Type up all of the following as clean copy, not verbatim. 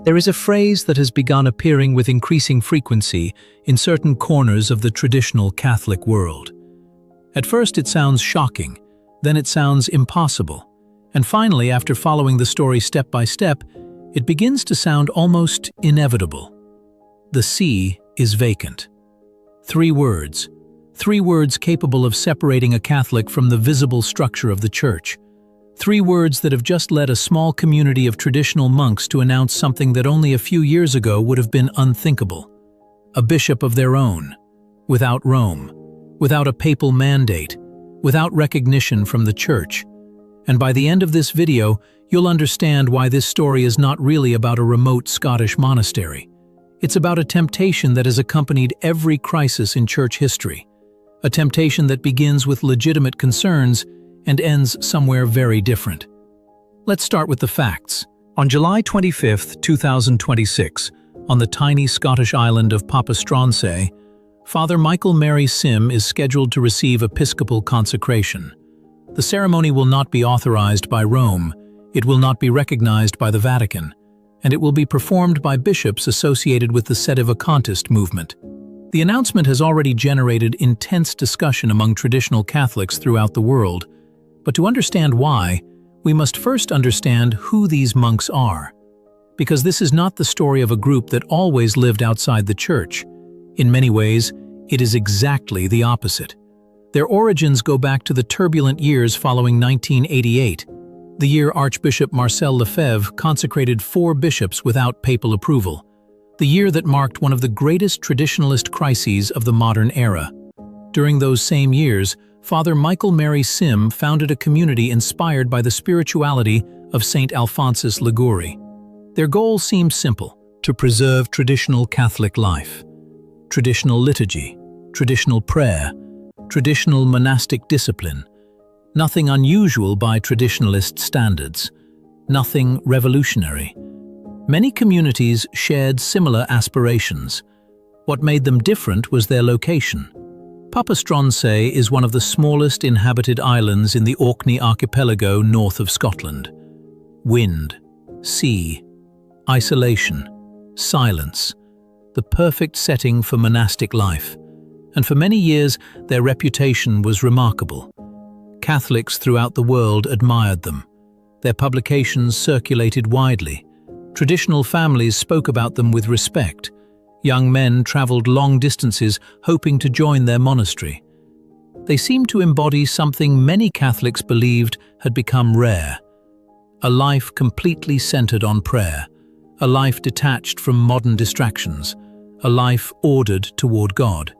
There is a phrase that has begun appearing with increasing frequency in certain corners of the traditional Catholic world. At first it sounds shocking, then it sounds impossible, and finally, after following the story step by step, it begins to sound almost inevitable. The see is vacant. 3 words. 3 words capable of separating a Catholic from the visible structure of the Church. 3 words that have just led a small community of traditional monks to announce something that only a few years ago would have been unthinkable. A bishop of their own, without Rome, without a papal mandate, without recognition from the Church. And by the end of this video, you'll understand why this story is not really about a remote Scottish monastery. It's about a temptation that has accompanied every crisis in Church history. A temptation that begins with legitimate concerns and ends somewhere very different. Let's start with the facts. On July 25, 2026, on the tiny Scottish island of Papastronce, Father Michael Mary Sim is scheduled to receive episcopal consecration. The ceremony will not be authorized by Rome, it will not be recognized by the Vatican, and it will be performed by bishops associated with the Sedevacantist movement. The announcement has already generated intense discussion among traditional Catholics throughout the world, but to understand why, we must first understand who these monks are. Because this is not the story of a group that always lived outside the Church. In many ways, it is exactly the opposite. Their origins go back to the turbulent years following 1988, the year Archbishop Marcel Lefebvre consecrated 4 bishops without papal approval, the year that marked one of the greatest traditionalist crises of the modern era. During those same years, Father Michael Mary Sim founded a community inspired by the spirituality of Saint Alphonsus Liguori. Their goal seemed simple: to preserve traditional Catholic life, traditional liturgy, traditional prayer, traditional monastic discipline. Nothing unusual by traditionalist standards, nothing revolutionary. Many communities shared similar aspirations. What made them different was their location. Papastronce is one of the smallest inhabited islands in the Orkney archipelago north of Scotland. Wind, sea, isolation, silence, the perfect setting for monastic life. And for many years, their reputation was remarkable. Catholics throughout the world admired them. Their publications circulated widely. Traditional families spoke about them with respect. Young men traveled long distances hoping to join their monastery. They seemed to embody something many Catholics believed had become rare: a life completely centered on prayer, a life detached from modern distractions, a life ordered toward God.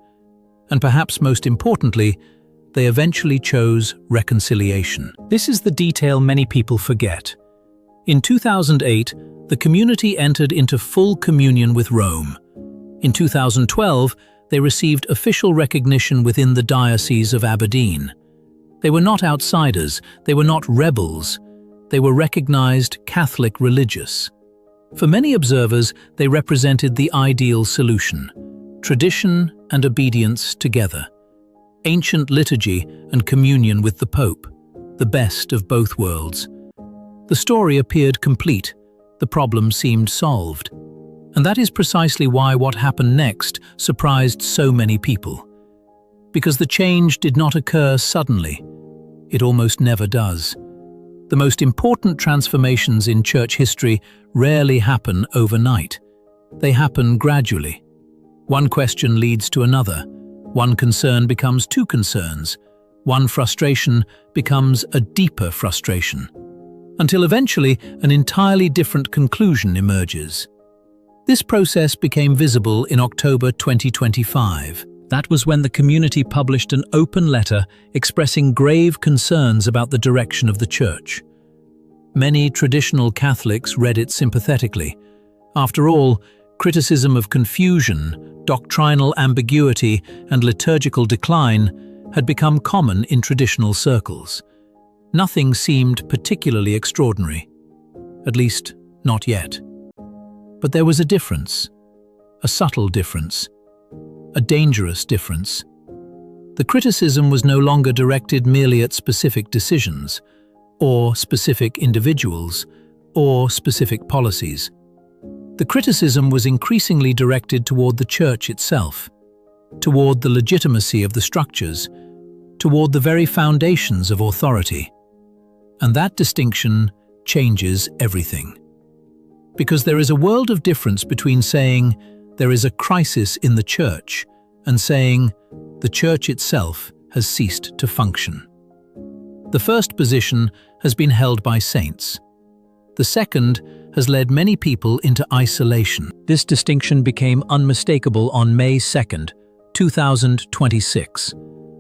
And perhaps most importantly, they eventually chose reconciliation. This is the detail many people forget. In 2008, the community entered into full communion with Rome. In 2012, they received official recognition within the Diocese of Aberdeen. They were not outsiders, they were not rebels, they were recognized Catholic religious. For many observers, they represented the ideal solution: tradition and obedience together, ancient liturgy and communion with the Pope, the best of both worlds. The story appeared complete, the problem seemed solved. And that is precisely why what happened next surprised so many people. Because the change did not occur suddenly. It almost never does. The most important transformations in Church history rarely happen overnight. They happen gradually. One question leads to another. One concern becomes 2 concerns. One frustration becomes a deeper frustration. Until eventually an entirely different conclusion emerges. This process became visible in October 2025. That was when the community published an open letter expressing grave concerns about the direction of the Church. Many traditional Catholics read it sympathetically. After all, criticism of confusion, doctrinal ambiguity, and liturgical decline had become common in traditional circles. Nothing seemed particularly extraordinary. At least, not yet. But there was a difference, a subtle difference, a dangerous difference. The criticism was no longer directed merely at specific decisions, or specific individuals, or specific policies. The criticism was increasingly directed toward the Church itself, toward the legitimacy of the structures, toward the very foundations of authority. And that distinction changes everything. Because there is a world of difference between saying there is a crisis in the Church and saying the Church itself has ceased to function. The first position has been held by saints. The second has led many people into isolation. This distinction became unmistakable on May 2nd, 2026,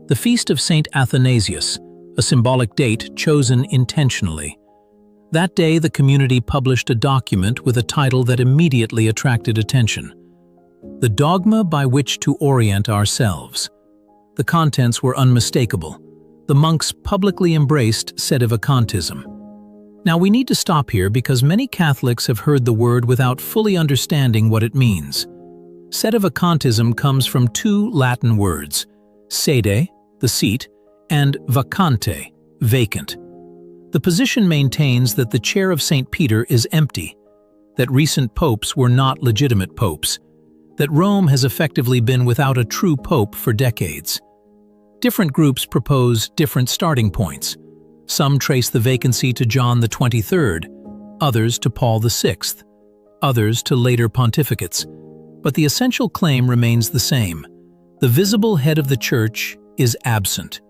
the feast of Saint Athanasius, a symbolic date chosen intentionally. That day, the community published a document with a title that immediately attracted attention: The Dogma by Which to Orient Ourselves. The contents were unmistakable. The monks publicly embraced Sedevacantism. Now, we need to stop here because many Catholics have heard the word without fully understanding what it means. Sedevacantism comes from two Latin words, sede, the seat, and vacante, vacant. The position maintains that the chair of St. Peter is empty, that recent popes were not legitimate popes, that Rome has effectively been without a true pope for decades. Different groups propose different starting points. Some trace the vacancy to John the 23rd, others to Paul VI, others to later pontificates. But the essential claim remains the same. The visible head of the Church is absent.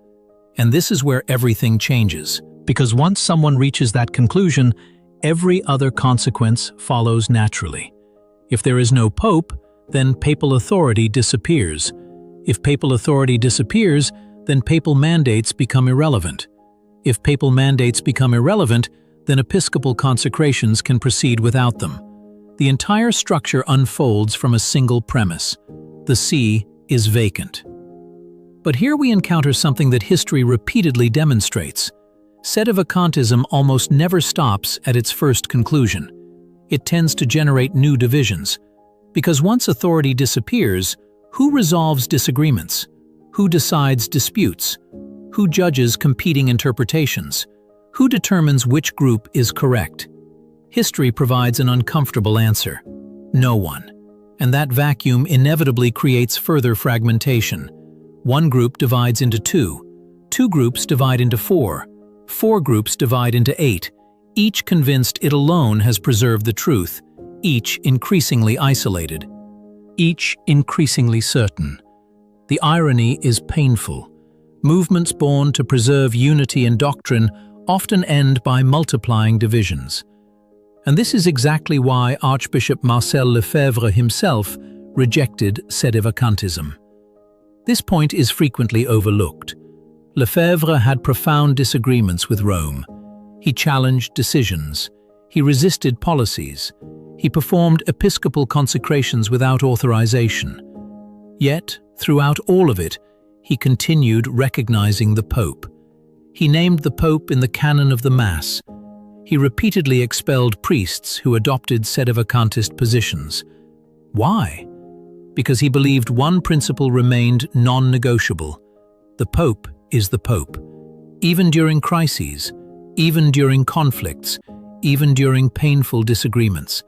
And this is where everything changes. Because once someone reaches that conclusion, every other consequence follows naturally. If there is no pope, then papal authority disappears. If papal authority disappears, then papal mandates become irrelevant. If papal mandates become irrelevant, then episcopal consecrations can proceed without them. The entire structure unfolds from a single premise: the see is vacant. But here we encounter something that history repeatedly demonstrates. Sedevacantism almost never stops at its first conclusion. It tends to generate new divisions. Because once authority disappears, who resolves disagreements? Who decides disputes? Who judges competing interpretations? Who determines which group is correct? History provides an uncomfortable answer: no one. And that vacuum inevitably creates further fragmentation. One group divides into two groups divide into four groups divide into 8, each convinced it alone has preserved the truth, each increasingly isolated, each increasingly certain. The irony is painful. Movements born to preserve unity in doctrine often end by multiplying divisions. And this is exactly why Archbishop Marcel Lefebvre himself rejected Sedevacantism. This point is frequently overlooked. Lefebvre had profound disagreements with Rome. He challenged decisions. He resisted policies. He performed episcopal consecrations without authorization. Yet, throughout all of it, he continued recognizing the Pope. He named the Pope in the canon of the Mass. He repeatedly expelled priests who adopted Sedevacantist positions. Why? Because he believed one principle remained non-negotiable: the Pope is the Pope. Even during crises, even during conflicts, even during painful disagreements,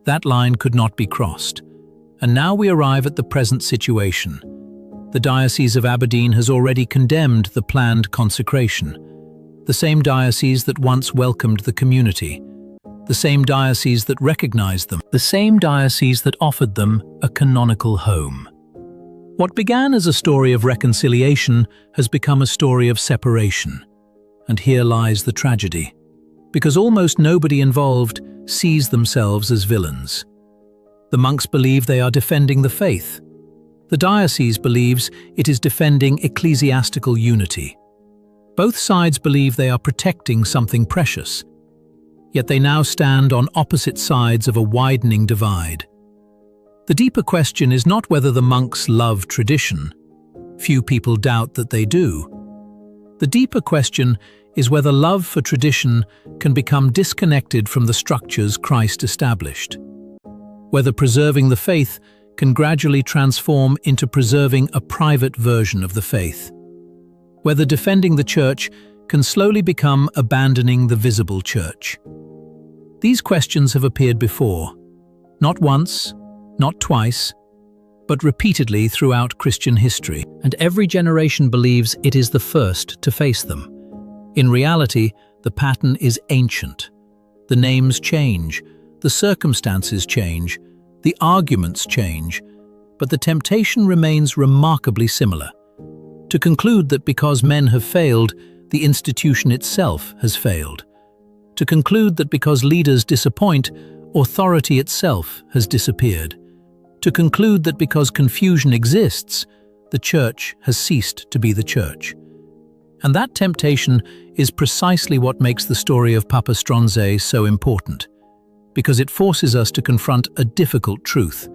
that line could not be crossed. And now we arrive at the present situation. The Diocese of Aberdeen has already condemned the planned consecration. The same diocese that once welcomed the community. The same diocese that recognized them. The same diocese that offered them a canonical home. What began as a story of reconciliation has become a story of separation. And here lies the tragedy. Because almost nobody involved sees themselves as villains. The monks believe they are defending the faith. The diocese believes it is defending ecclesiastical unity. Both sides believe they are protecting something precious. Yet they now stand on opposite sides of a widening divide. The deeper question is not whether the monks love tradition. Few people doubt that they do. The deeper question is whether love for tradition can become disconnected from the structures Christ established. Whether preserving the faith can gradually transform into preserving a private version of the faith. Whether defending the Church can slowly become abandoning the visible Church. These questions have appeared before. Not once, not twice, but repeatedly throughout Christian history, and every generation believes it is the first to face them. In reality, the pattern is ancient. The names change, the circumstances change, the arguments change, but the temptation remains remarkably similar. To conclude that because men have failed, the institution itself has failed. To conclude that because leaders disappoint, authority itself has disappeared. To conclude that because confusion exists, the Church has ceased to be the Church. And that temptation is precisely what makes the story of Papa Stronze so important, because it forces us to confront a difficult truth.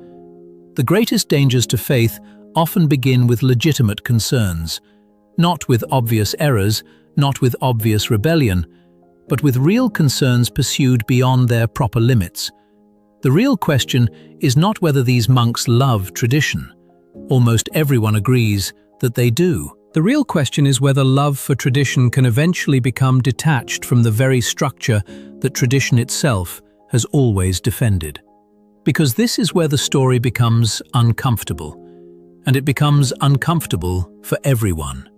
The greatest dangers to faith often begin with legitimate concerns, not with obvious errors, not with obvious rebellion, but with real concerns pursued beyond their proper limits. The real question is not whether these monks love tradition. Almost everyone agrees that they do. The real question is whether love for tradition can eventually become detached from the very structure that tradition itself has always defended. Because this is where the story becomes uncomfortable. And it becomes uncomfortable for everyone.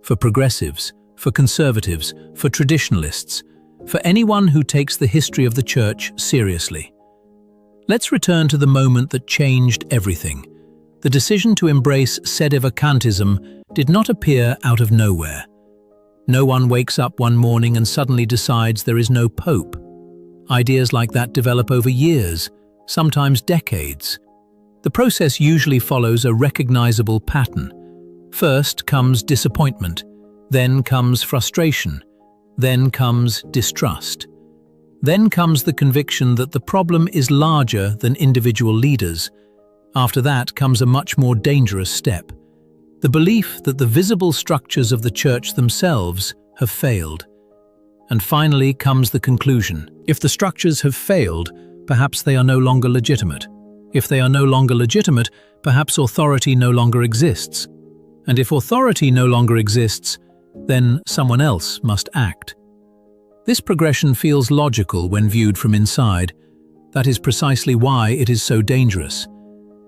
For progressives, for conservatives, for traditionalists, for anyone who takes the history of the Church seriously. Let's return to the moment that changed everything. The decision to embrace Sedevacantism did not appear out of nowhere. No one wakes up one morning and suddenly decides there is no pope. Ideas like that develop over years, sometimes decades. The process usually follows a recognizable pattern. First comes disappointment, then comes frustration, then comes distrust. Then comes the conviction that the problem is larger than individual leaders. After that comes a much more dangerous step. The belief that the visible structures of the Church themselves have failed. And finally comes the conclusion. If the structures have failed, perhaps they are no longer legitimate. If they are no longer legitimate, perhaps authority no longer exists. And if authority no longer exists, then someone else must act. This progression feels logical when viewed from inside. That is precisely why it is so dangerous.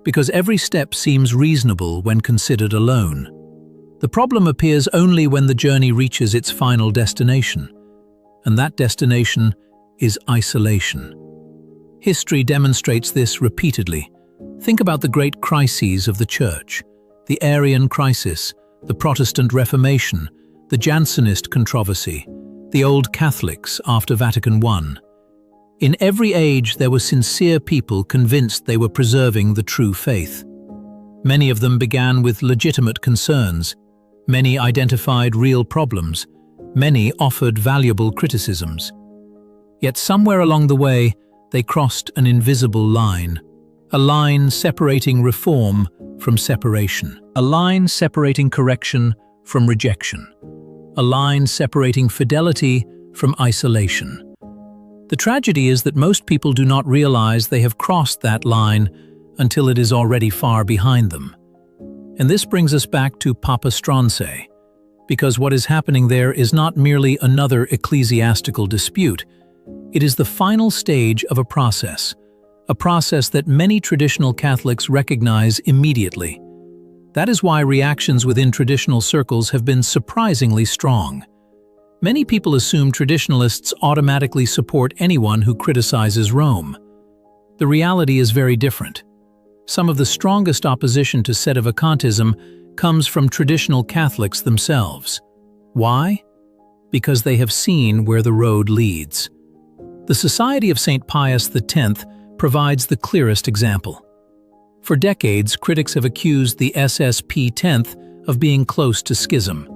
Because every step seems reasonable when considered alone. The problem appears only when the journey reaches its final destination. And that destination is isolation. History demonstrates this repeatedly. Think about the great crises of the Church. The Arian crisis, the Protestant Reformation, the Jansenist controversy, the Old Catholics after Vatican I. In every age there were sincere people convinced they were preserving the true faith. Many of them began with legitimate concerns. Many identified real problems. Many offered valuable criticisms. Yet somewhere along the way, they crossed an invisible line. A line separating reform from separation. A line separating correction from rejection. A line separating fidelity from isolation. The tragedy is that most people do not realize they have crossed that line until it is already far behind them. And this brings us back to Papa Stronze, because what is happening there is not merely another ecclesiastical dispute. It is the final stage of a process that many traditional Catholics recognize immediately. That is why reactions within traditional circles have been surprisingly strong. Many people assume traditionalists automatically support anyone who criticizes Rome. The reality is very different. Some of the strongest opposition to Sedevacantism comes from traditional Catholics themselves. Why? Because they have seen where the road leads. The Society of St. Pius X provides the clearest example. For decades, critics have accused the SSPX of being close to schism.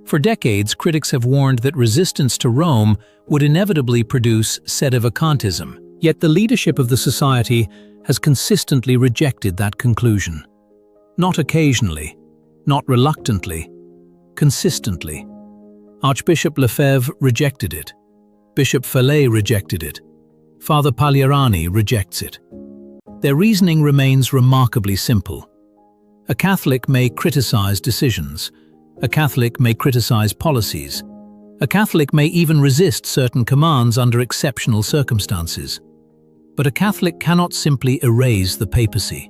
For decades, critics have warned that resistance to Rome would inevitably produce Sedevacantism. Yet the leadership of the society has consistently rejected that conclusion. Not occasionally, not reluctantly, consistently. Archbishop Lefebvre rejected it. Bishop Fallet rejected it. Father Pagliarani rejects it. Their reasoning remains remarkably simple. A Catholic may criticize decisions. A Catholic may criticize policies. A Catholic may even resist certain commands under exceptional circumstances. But a Catholic cannot simply erase the papacy.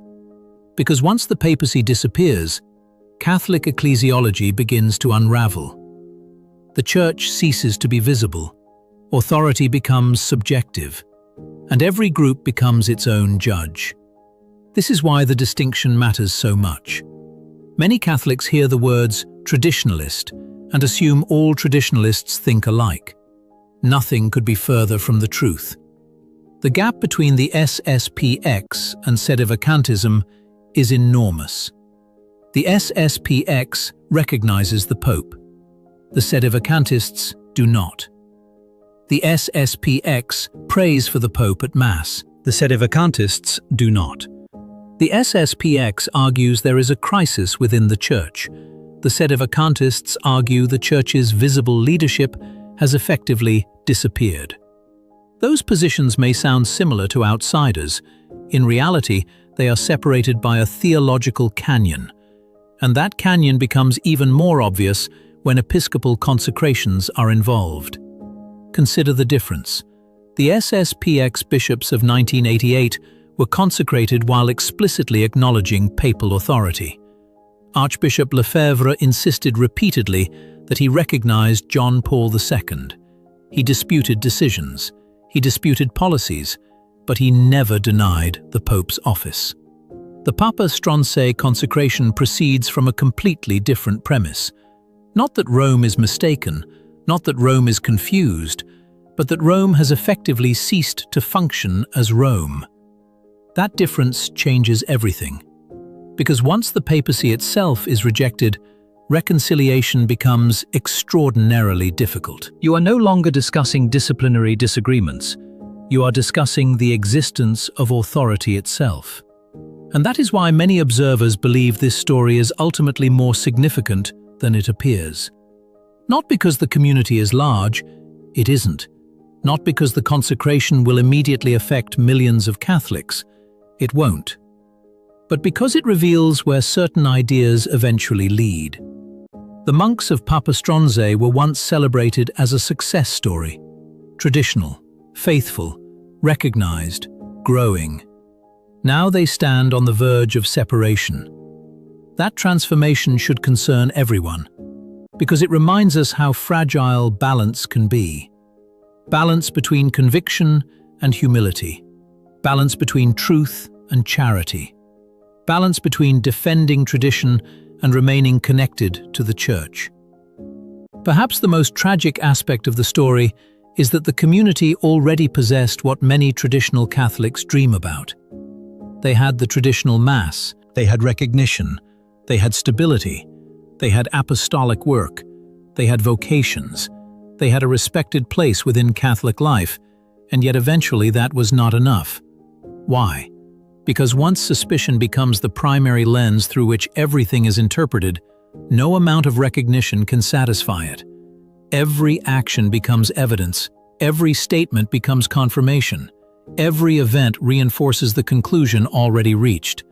Because once the papacy disappears, Catholic ecclesiology begins to unravel. The Church ceases to be visible, authority becomes subjective, and every group becomes its own judge. This is why the distinction matters so much. Many Catholics hear the words traditionalist and assume all traditionalists think alike. Nothing could be further from the truth. The gap between the SSPX and Sedevacantism is enormous. The SSPX recognizes the Pope. The Sedevacantists do not. The SSPX prays for the Pope at Mass. The Sedevacantists do not. The SSPX argues there is a crisis within the Church. The Sedevacantists argue the Church's visible leadership has effectively disappeared. Those positions may sound similar to outsiders. In reality, they are separated by a theological canyon. And that canyon becomes even more obvious when episcopal consecrations are involved. Consider the difference. The SSPX bishops of 1988 were consecrated while explicitly acknowledging papal authority. Archbishop Lefebvre insisted repeatedly that he recognized John Paul II. He disputed decisions, he disputed policies, but he never denied the Pope's office. The Papa Stronce consecration proceeds from a completely different premise. Not that Rome is mistaken, not that Rome is confused, but that Rome has effectively ceased to function as Rome. That difference changes everything. Because once the papacy itself is rejected, reconciliation becomes extraordinarily difficult. You are no longer discussing disciplinary disagreements. You are discussing the existence of authority itself. And that is why many observers believe this story is ultimately more significant than it appears. Not because the community is large, it isn't. Not because the consecration will immediately affect millions of Catholics, it won't. But because it reveals where certain ideas eventually lead. The monks of Papa Stronze were once celebrated as a success story. Traditional, faithful, recognized, growing. Now they stand on the verge of separation. That transformation should concern everyone, because it reminds us how fragile balance can be. Balance between conviction and humility. Balance between truth and charity. Balance between defending tradition and remaining connected to the Church. Perhaps the most tragic aspect of the story is that the community already possessed what many traditional Catholics dream about. They had the traditional Mass, they had recognition, they had stability, they had apostolic work, they had vocations, they had a respected place within Catholic life, and yet eventually that was not enough. Why? Because once suspicion becomes the primary lens through which everything is interpreted, no amount of recognition can satisfy it. Every action becomes evidence, every statement becomes confirmation, every event reinforces the conclusion already reached.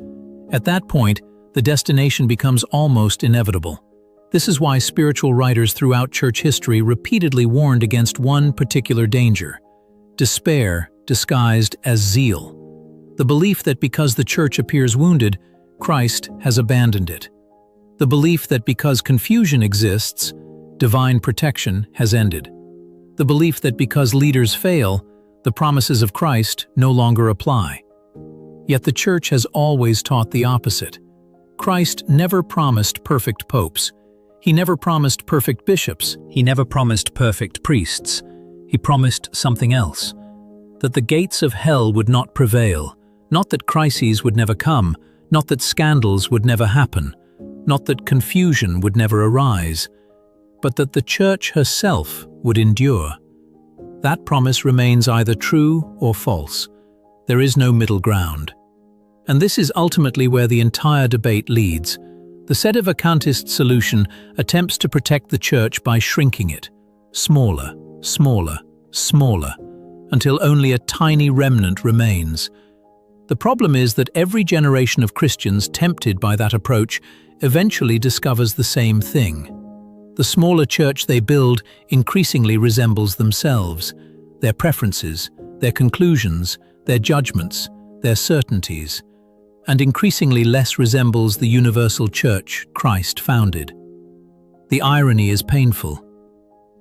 At that point, the destination becomes almost inevitable. This is why spiritual writers throughout church history repeatedly warned against one particular danger: despair disguised as zeal. The belief that because the church appears wounded, Christ has abandoned it. The belief that because confusion exists, divine protection has ended. The belief that because leaders fail, the promises of Christ no longer apply. Yet the Church has always taught the opposite. Christ never promised perfect popes. He never promised perfect bishops. He never promised perfect priests. He promised something else: that the gates of hell would not prevail, not that crises would never come, not that scandals would never happen, not that confusion would never arise, but that the Church herself would endure. That promise remains either true or false. There is no middle ground. And this is ultimately where the entire debate leads. The Sedevacantist solution attempts to protect the Church by shrinking it, smaller, smaller, smaller, until only a tiny remnant remains. The problem is that every generation of Christians tempted by that approach eventually discovers the same thing. The smaller church they build increasingly resembles themselves, their preferences, their conclusions, their judgments, their certainties, and increasingly less resembles the universal church Christ founded. The irony is painful.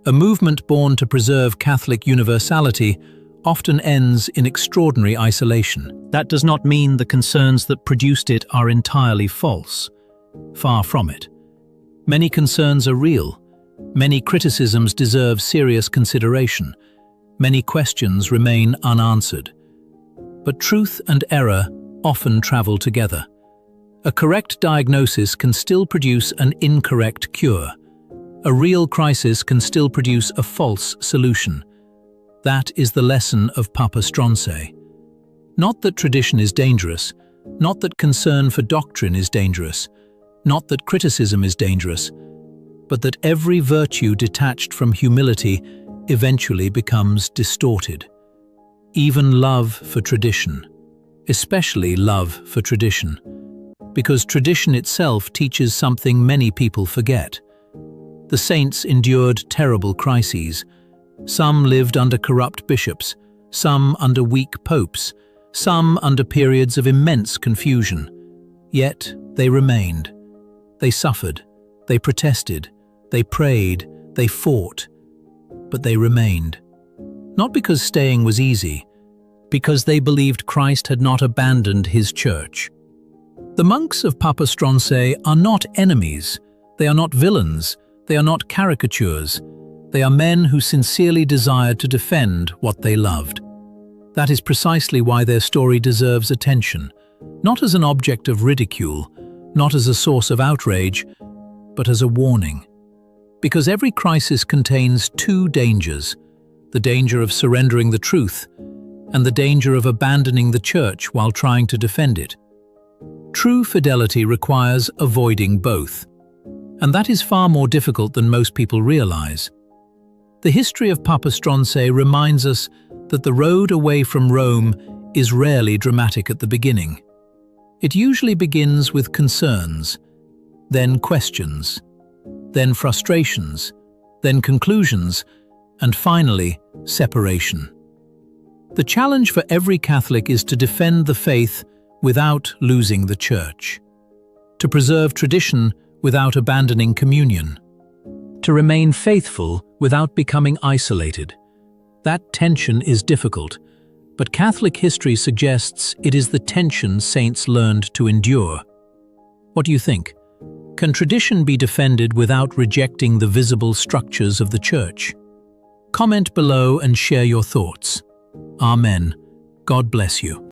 A movement born to preserve Catholic universality often ends in extraordinary isolation. That does not mean the concerns that produced it are entirely false. Far from it. Many concerns are real. Many criticisms deserve serious consideration. Many questions remain unanswered. But truth and error often travel together. A correct diagnosis can still produce an incorrect cure. A real crisis can still produce a false solution. That is the lesson of Papa Stronce. Not that tradition is dangerous, not that concern for doctrine is dangerous, not that criticism is dangerous, but that every virtue detached from humility eventually becomes distorted. Even love for tradition, especially love for tradition, because tradition itself teaches something many people forget. The saints endured terrible crises. Some lived under corrupt bishops, some under weak popes, some under periods of immense confusion. Yet they remained. They suffered, they protested, they prayed, they fought, but they remained. Not because staying was easy, because they believed Christ had not abandoned his church. The monks of Papa Stronce are not enemies, they are not villains, they are not caricatures, they are men who sincerely desired to defend what they loved. That is precisely why their story deserves attention, not as an object of ridicule, not as a source of outrage, but as a warning. Because every crisis contains two dangers, the danger of surrendering the truth and the danger of abandoning the church while trying to defend it. True fidelity requires avoiding both, and that is far more difficult than most people realize. The history of Papa Stronce reminds us that the road away from Rome is rarely dramatic at the beginning. It usually begins with concerns, then questions, then frustrations, then conclusions, and finally, separation. The challenge for every Catholic is to defend the faith without losing the church, to preserve tradition without abandoning communion, to remain faithful without becoming isolated. That tension is difficult, but Catholic history suggests it is the tension saints learned to endure. What do you think? Can tradition be defended without rejecting the visible structures of the Church? Comment below and share your thoughts. Amen. God bless you.